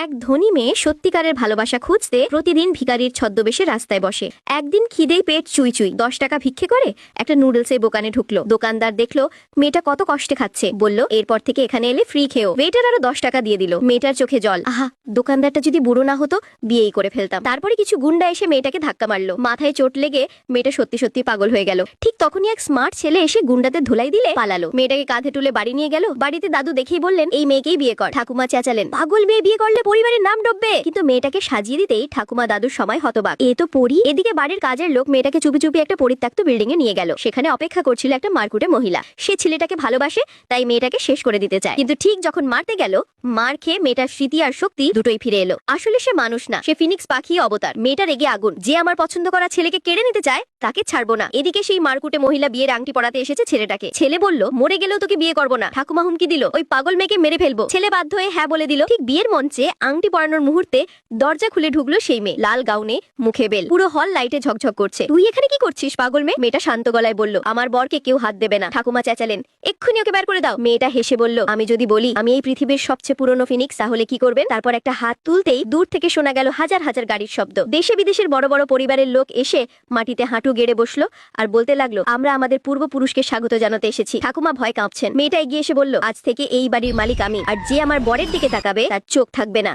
এক ধনী মেয়ে সত্যিকারের ভালোবাসা খুঁজতে প্রতিদিন ভিখারির ছদ্মবেশে রাস্তায় বসে। একদিন খিদেই পেট চুই চুই, 10 টাকা ভিক্ষে করে একটা নুডলসের দোকানে ঢুকলো। দোকানদার দেখলো মেয়েটা কত কষ্টে খাচ্ছে, বলল এরপর থেকে এখানে এলে ফ্রি খেও। ওয়েটার আরো 10 টাকা দিয়ে দিল। মেয়েটার চোখে জল। আহা, দোকানদারটা যদি বুড়ো না হতো বিয়েই করে ফেলতাম। তারপরে কিছু গুন্ডা এসে মেয়েটাকে ধাক্কা মারলো। মাথায় চোট লেগে মেয়েটা সত্যি সত্যি পাগল হয়ে গেল। ঠিক তখনই এক স্মার্ট ছেলে এসে গুন্ডাদের ধুলাই দিলে পালালো। মেয়েটাকে কাঁধে তুলে বাড়ি নিয়ে গেল। বাড়িতে দাদু দেখেই বললেন এই মেয়েকেই বিয়ে কর। ঠাকুমা চেঁচালেন পাগল মেয়ে বিয়ে করলে পরিবারের নাম ডুববে। কিন্তু মেয়েটাকে সাজিয়ে দিতেই ঠাকুমা দাদুর সময় হতবাক। এ তো পরি। এদিকে বাড়ির কাজের লোক মেয়েটাকে চুপি চুপি একটা পরিত্যক্ত বিল্ডিং এ নিয়ে গেল। সেখানে অপেক্ষা করছিল একটা মারকুটে মহিলা। সে ছেলেটাকে ভালোবাসে, তাই মেয়েটাকে শেষ করে দিতে চায়। কিন্তু ঠিক যখন মারতে গেল, মার খেয়ে মেয়েটার স্মৃতি আর শক্তি দুটোই ফিরে এলো। আসলে সে মানুষ না, সে ফিনিক্স পাখি অবতার। মেয়েটা রেগে আগুন। যে আমার পছন্দ করা ছেলেকে কেড়ে নিতে চায় তাকে ছাড়বো না। এদিকে সেই মারকুটে মহিলা বিয়ের আংটি পরাতে এসেছে ছেলেটাকে। ছেলে বলল মরে গেলেও তোকে বিয়ে করবো না। ঠাকুমা হুমকি দিল ওই পাগল মেয়েকে মেরে ফেলবো। ছেলে বাধ্য হয়ে হ্যাঁ বলে দিল। ঠিক বিয়ের মঞ্চে আংটি পরানোর মুহূর্তে দরজা খুলে ঢুকলো সেই মেয়ে, লাল গাউনে, মুখে বেল। পুরো হল লাইটে ঝকঝক করছে। তুই এখানে কি করছিস পাগল মেয়ে? মেয়েটা শান্ত গলায় বলল আমার বরকে কেউ হাত দেবে না। ঠাকুমা চেঁচালেন এক্ষুনি ওকে বের করে দাও। মেয়েটা হেসে বলল আমি যদি বলি আমি এই পৃথিবীর সবচেয়ে পুরনো ফিনিক্স তাহলে কি করবেন? তারপর একটা হাত তুলতেই দূর থেকে শোনা গেল হাজার হাজার গাড়ির শব্দ। দেশে বিদেশের বড় বড় পরিবারের লোক এসে মাটিতে হাঁটু গেড়ে বসলো আর বলতে লাগলো আমরা আমাদের পূর্বপুরুষকে স্বাগত জানাতে এসেছি। ঠাকুমা ভয় কাঁপছেন। মেয়েটা এগিয়ে এসে বলল আজ থেকে এই বাড়ির মালিক আমি, আর যে আমার বরের দিকে তাকাবে তার চোখ থাকবে না।